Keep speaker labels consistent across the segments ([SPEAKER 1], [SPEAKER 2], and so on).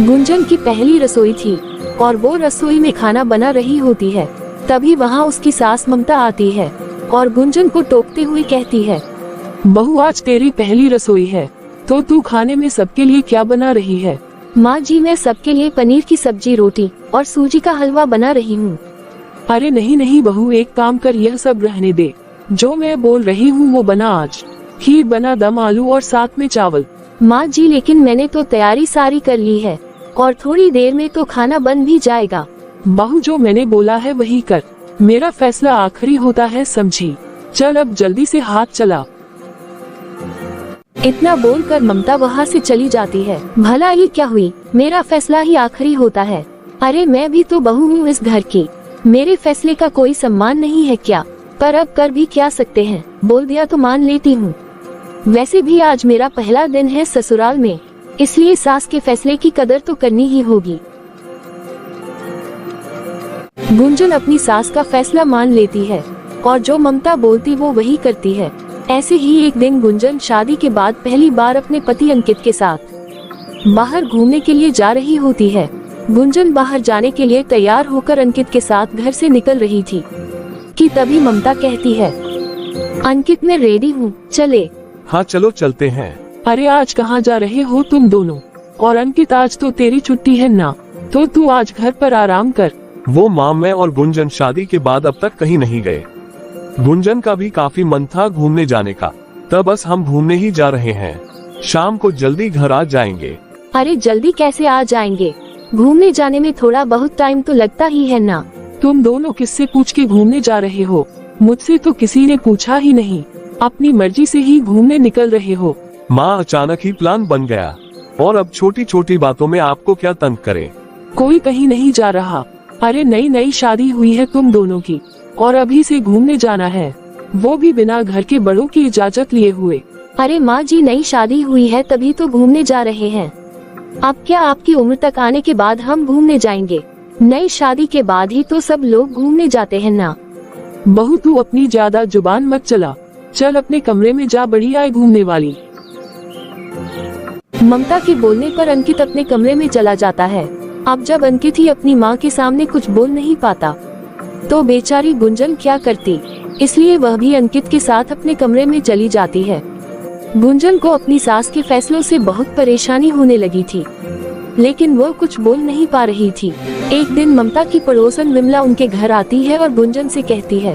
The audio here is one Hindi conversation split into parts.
[SPEAKER 1] गुंजन की पहली रसोई थी और वो रसोई में खाना बना रही होती है। तभी वहाँ उसकी सास ममता आती है और गुंजन को टोकते हुए कहती है,
[SPEAKER 2] बहू आज तेरी पहली रसोई है तो तू खाने में सबके लिए क्या बना रही है?
[SPEAKER 1] माँ जी मैं सबके लिए पनीर की सब्जी, रोटी और सूजी का हलवा बना रही हूँ।
[SPEAKER 2] अरे नहीं नहीं बहू, एक काम कर, यह सब रहने दे। जो मैं बोल रही हूँ वो बना आज। खीर बना, दम आलू और साथ में चावल।
[SPEAKER 1] माँ जी लेकिन मैंने तो तैयारी सारी कर ली है और थोड़ी देर में तो खाना बन भी जाएगा।
[SPEAKER 2] बहू जो मैंने बोला है वही कर, मेरा फैसला आखिरी होता है, समझी? चल अब जल्दी से हाथ चला।
[SPEAKER 1] इतना बोलकर ममता वहाँ से चली जाती है। भला ये क्या हुई, मेरा फैसला ही आखिरी होता है? अरे मैं भी तो बहू हूँ इस घर की, मेरे फैसले का कोई सम्मान नहीं है क्या? पर अब कर भी क्या सकते हैं, बोल दिया तो मान लेती हूँ। वैसे भी आज मेरा पहला दिन है ससुराल में, इसलिए सास के फैसले की कदर तो करनी ही होगी। गुंजन अपनी सास का फैसला मान लेती है और जो ममता बोलती वो वही करती है। ऐसे ही एक दिन गुंजन शादी के बाद पहली बार अपने पति अंकित के साथ बाहर घूमने के लिए जा रही होती है। गुंजन बाहर जाने के लिए तैयार होकर अंकित के साथ घर से निकल रही थी कि तभी ममता कहती है, अंकित मैं रेडी हूँ, चले।
[SPEAKER 3] हाँ चलो चलते हैं।
[SPEAKER 2] अरे आज कहाँ जा रहे हो तुम दोनों? और अंकित आज तो तेरी छुट्टी है ना, तो तू आज घर पर आराम कर।
[SPEAKER 3] वो माँ, मैं और गुंजन शादी के बाद अब तक कहीं नहीं गए। गुंजन का भी काफी मन था घूमने जाने का, तब बस हम घूमने ही जा रहे हैं। शाम को जल्दी घर आ जाएंगे।
[SPEAKER 1] अरे जल्दी कैसे आ जाएंगे, घूमने जाने में थोड़ा बहुत टाइम तो लगता ही है ना।
[SPEAKER 2] तुम दोनों किससे पूछ के घूमने जा रहे हो? मुझसे तो किसी ने पूछा ही नहीं, अपनी मर्जी से ही घूमने निकल रहे हो।
[SPEAKER 3] माँ अचानक ही प्लान बन गया और अब छोटी छोटी बातों में आपको क्या तंग करे।
[SPEAKER 2] कोई कहीं नहीं जा रहा। अरे नई नई शादी हुई है तुम दोनों की और अभी से घूमने जाना है, वो भी बिना घर के बड़ों की इजाजत लिए हुए।
[SPEAKER 1] अरे माँ जी नई शादी हुई है तभी तो घूमने जा रहे हैं। अब क्या आपकी उम्र तक आने के बाद हम घूमने जाएंगे? नई शादी के बाद ही तो सब लोग घूमने जाते हैं ना।
[SPEAKER 2] बहू तू अपनी ज्यादा जुबान मत चला, चल अपने कमरे में जा, बढ़िया है घूमने वाली।
[SPEAKER 1] ममता के बोलने पर अंकित अपने कमरे में चला जाता है। अब जब अंकित ही अपनी माँ के सामने कुछ बोल नहीं पाता तो बेचारी गुंजन क्या करती, इसलिए वह भी अंकित के साथ अपने कमरे में चली जाती है। गुंजन को अपनी सास के फैसलों से बहुत परेशानी होने लगी थी, लेकिन वो कुछ बोल नहीं पा रही थी। एक दिन ममता की पड़ोसन विमला उनके घर आती है और गुंजन से कहती है,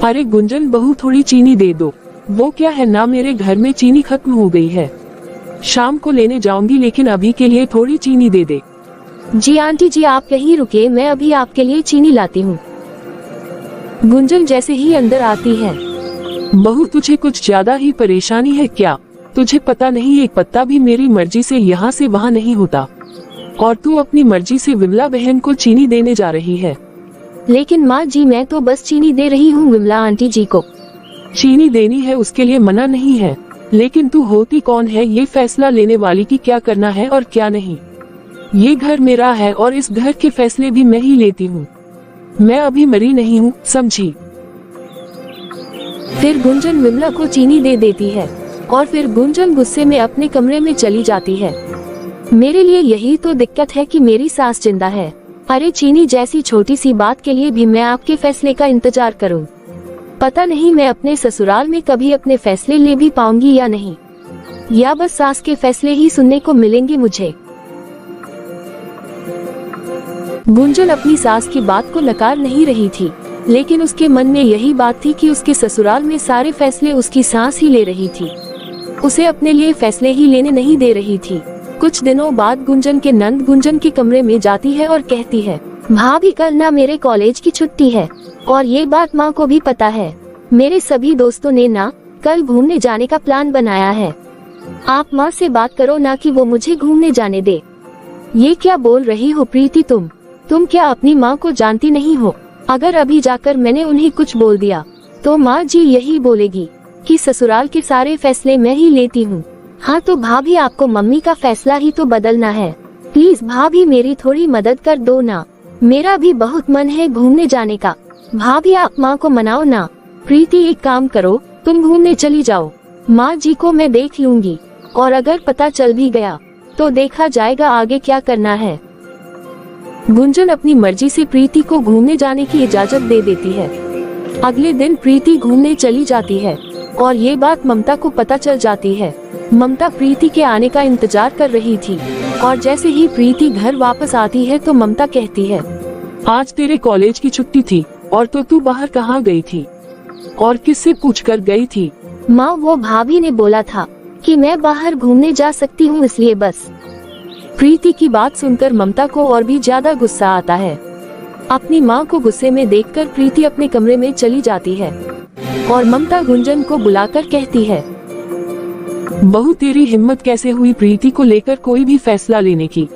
[SPEAKER 2] अरे गुंजन बहू थोड़ी चीनी दे दो। वो क्या है ना, मेरे घर में चीनी खत्म हो गई है, शाम को लेने जाऊंगी, लेकिन अभी के लिए थोड़ी चीनी दे दे।
[SPEAKER 1] जी आंटी जी आप यहीं रुके, मैं अभी आपके लिए चीनी लाती हूँ। गुंजन जैसे ही अंदर आती है,
[SPEAKER 2] बहू तुझे कुछ ज्यादा ही परेशानी है क्या? तुझे पता नहीं एक पत्ता भी मेरी मर्जी से यहाँ से वहाँ नहीं होता, और तू अपनी मर्जी से विमला बहन को चीनी देने जा रही है।
[SPEAKER 1] लेकिन माँ जी मैं तो बस चीनी दे रही हूँ विमला आंटी जी को।
[SPEAKER 2] चीनी देनी है उसके लिए मना नहीं है, लेकिन तू होती कौन है ये फैसला लेने वाली कि क्या करना है और क्या नहीं? ये घर मेरा है और इस घर के फैसले भी मैं ही लेती हूँ। मैं अभी मरी नहीं हूँ, समझी?
[SPEAKER 1] फिर गुंजन विमला को चीनी दे देती है और फिर गुंजन गुस्से में अपने कमरे में चली जाती है। मेरे लिए यही तो दिक्कत है कि मेरी सास जिंदा है। अरे चीनी जैसी छोटी सी बात के लिए भी मैं आपके फैसले का इंतजार करूं। पता नहीं मैं अपने ससुराल में कभी अपने फैसले ले भी पाऊंगी या नहीं, या बस सास के फैसले ही सुनने को मिलेंगे मुझे। गुंजन अपनी सास की बात को नकार नहीं रही थी, लेकिन उसके मन में यही बात थी कि उसके ससुराल में सारे फैसले उसकी सास ही ले रही थी, उसे अपने लिए फैसले ही लेने नहीं दे रही थी। कुछ दिनों बाद गुंजन के नंद गुंजन के कमरे में जाती है और कहती है, भाभी कल ना मेरे कॉलेज की छुट्टी है और ये बात माँ को भी पता है। मेरे सभी दोस्तों ने ना कल घूमने जाने का प्लान बनाया है। आप माँ से बात करो ना कि वो मुझे घूमने जाने दे। ये क्या बोल रही हो प्रीति, तुम क्या अपनी माँ को जानती नहीं हो? अगर अभी जाकर मैंने उन्हें कुछ बोल दिया तो माँ जी यही बोलेगी कि ससुराल के सारे फैसले मैं ही लेती हूँ। हाँ तो भाभी आपको मम्मी का फैसला ही तो बदलना है। प्लीज भाभी मेरी थोड़ी मदद कर दो ना, मेरा भी बहुत मन है घूमने जाने का। भाभी आप माँ को मनाओ ना। प्रीति एक काम करो, तुम घूमने चली जाओ, माँ जी को मैं देख लूंगी, और अगर पता चल भी गया तो देखा जाएगा आगे क्या करना है। गुंजन अपनी मर्जी से प्रीति को घूमने जाने की इजाजत दे देती है। अगले दिन प्रीति घूमने चली जाती है और ये बात ममता को पता चल जाती है। ममता प्रीति के आने का इंतजार कर रही थी और जैसे ही प्रीति घर वापस आती है तो ममता कहती है,
[SPEAKER 2] आज तेरे कॉलेज की छुट्टी थी और तो तू बाहर कहाँ गई थी और किससे पूछकर गई थी?
[SPEAKER 1] माँ, वो भाभी ने बोला था कि मैं बाहर घूमने जा सकती हूँ, इसलिए बस। प्रीति की बात सुनकर ममता को और भी ज्यादा गुस्सा आता है। अपनी माँ को गुस्से में देखकर प्रीति अपने कमरे में चली जाती है और ममता गुंजन को बुलाकर कहती है,
[SPEAKER 2] बहू तेरी हिम्मत कैसे हुई प्रीति को लेकर कोई भी फैसला लेने की?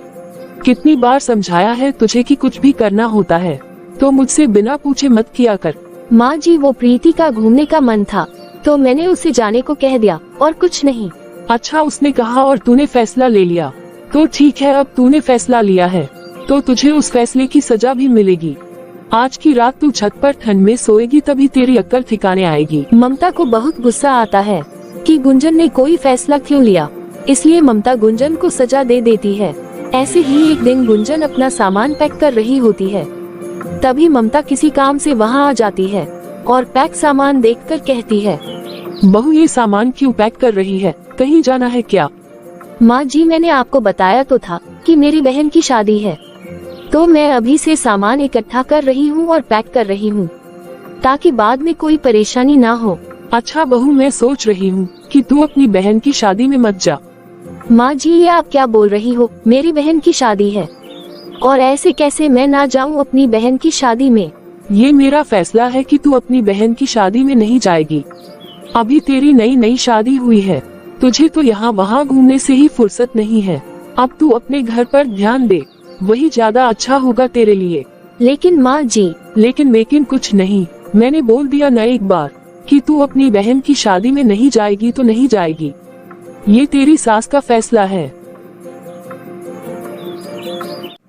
[SPEAKER 2] कितनी बार समझाया है तुझे कि कुछ भी करना होता है तो मुझसे बिना पूछे मत किया कर।
[SPEAKER 1] माँ जी, वो प्रीति का घूमने का मन था तो मैंने उसे जाने को कह दिया और कुछ नहीं।
[SPEAKER 2] अच्छा, उसने कहा और तूने फैसला ले लिया तो ठीक है। अब तूने फैसला लिया है तो तुझे उस फैसले की सजा भी मिलेगी। आज की रात तू छत पर ठंड में सोएगी, तभी तेरी अक्ल ठिकाने आएगी।
[SPEAKER 1] ममता को बहुत गुस्सा आता है कि गुंजन ने कोई फैसला क्यों लिया, इसलिए ममता गुंजन को सजा दे देती है। ऐसे ही एक दिन गुंजन अपना सामान पैक कर रही होती है, तभी ममता किसी काम से वहाँ आ जाती है और पैक सामान देखकर कहती है,
[SPEAKER 2] बहू ये सामान क्यों पैक कर रही है, कहीं जाना है क्या?
[SPEAKER 1] माँ जी, मैंने आपको बताया तो था कि मेरी बहन की शादी है, तो मैं अभी से सामान इकट्ठा कर रही हूँ और पैक कर रही हूँ ताकि बाद में कोई परेशानी ना हो।
[SPEAKER 2] अच्छा बहू, मैं सोच रही हूँ कि तू अपनी बहन की शादी में मत जा।
[SPEAKER 1] माँ जी, ये आप क्या बोल रही हो? मेरी बहन की शादी है और ऐसे कैसे मैं ना जाऊँ अपनी बहन की शादी में?
[SPEAKER 2] ये मेरा फैसला है कि तू अपनी बहन की शादी में नहीं जाएगी। अभी तेरी नई शादी हुई है, तुझे तो यहाँ वहाँ घूमने से ही फुर्सत नहीं है। अब तू अपने घर पर ध्यान दे, वही ज्यादा अच्छा होगा तेरे लिए।
[SPEAKER 1] लेकिन माँ जी।
[SPEAKER 2] लेकिन कुछ नहीं, मैंने बोल दिया ना एक बार कि तू अपनी बहन की शादी में नहीं जाएगी तो नहीं जाएगी। ये तेरी सास का फैसला है।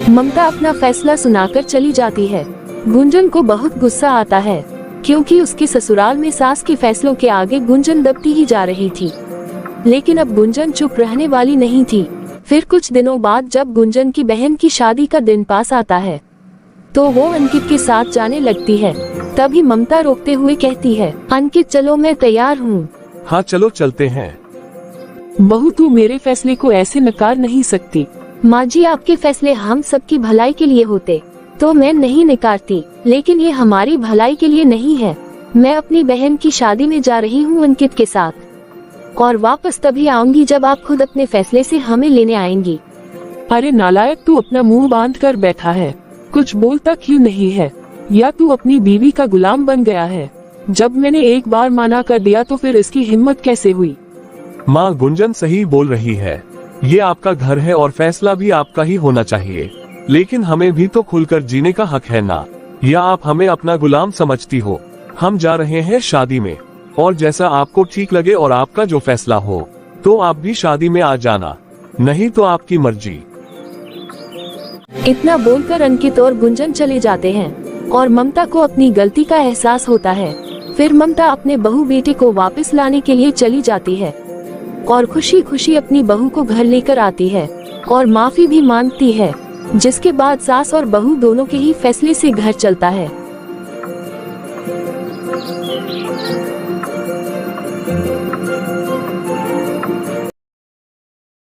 [SPEAKER 1] ममता अपना फैसला सुनाकर चली जाती है। गुंजन को बहुत गुस्सा आता है क्योंकि उसके ससुराल में सास के फैसलों के आगे गुंजन दबती ही जा रही थी। लेकिन अब गुंजन चुप रहने वाली नहीं थी। फिर कुछ दिनों बाद जब गुंजन की बहन की शादी का दिन पास आता है तो वो अंकित के साथ जाने लगती है। तभी ममता रोकते हुए कहती है, अंकित चलो, मैं तैयार हूँ।
[SPEAKER 3] हाँ चलो चलते हैं।
[SPEAKER 2] बहू तू मेरे फैसले को ऐसे नकार नहीं सकती।
[SPEAKER 1] माँ जी, आपके फैसले हम सबकी भलाई के लिए होते तो मैं नहीं नकारती, लेकिन ये हमारी भलाई के लिए नहीं है। मैं अपनी बहन की शादी में जा रही हूँ अंकित के साथ और वापस तभी आऊंगी जब आप खुद अपने फैसले से हमें लेने आएंगी।
[SPEAKER 2] अरे नालायक, तू अपना मुंह बांध कर बैठा है, कुछ बोलता क्यों नहीं है? या तू अपनी बीवी का गुलाम बन गया है? जब मैंने एक बार मना कर दिया तो फिर इसकी हिम्मत कैसे हुई?
[SPEAKER 3] माँ, गुंजन सही बोल रही है। ये आपका घर है और फैसला भी आपका ही होना चाहिए, लेकिन हमें भी तो खुलकर जीने का हक है ना। या आप हमें अपना गुलाम समझती हो? हम जा रहे हैं शादी में और जैसा आपको ठीक लगे और आपका जो फैसला हो तो आप भी शादी में आ जाना, नहीं तो आपकी मर्जी।
[SPEAKER 1] इतना बोलकर अंकित और गुंजन चले जाते हैं और ममता को अपनी गलती का एहसास होता है। फिर ममता अपने बहू बेटे को वापस लाने के लिए चली जाती है और खुशी खुशी अपनी बहू को घर लेकर आती है और माफी भी मांगती है, जिसके बाद सास और बहू दोनों के ही फैसले से घर चलता है।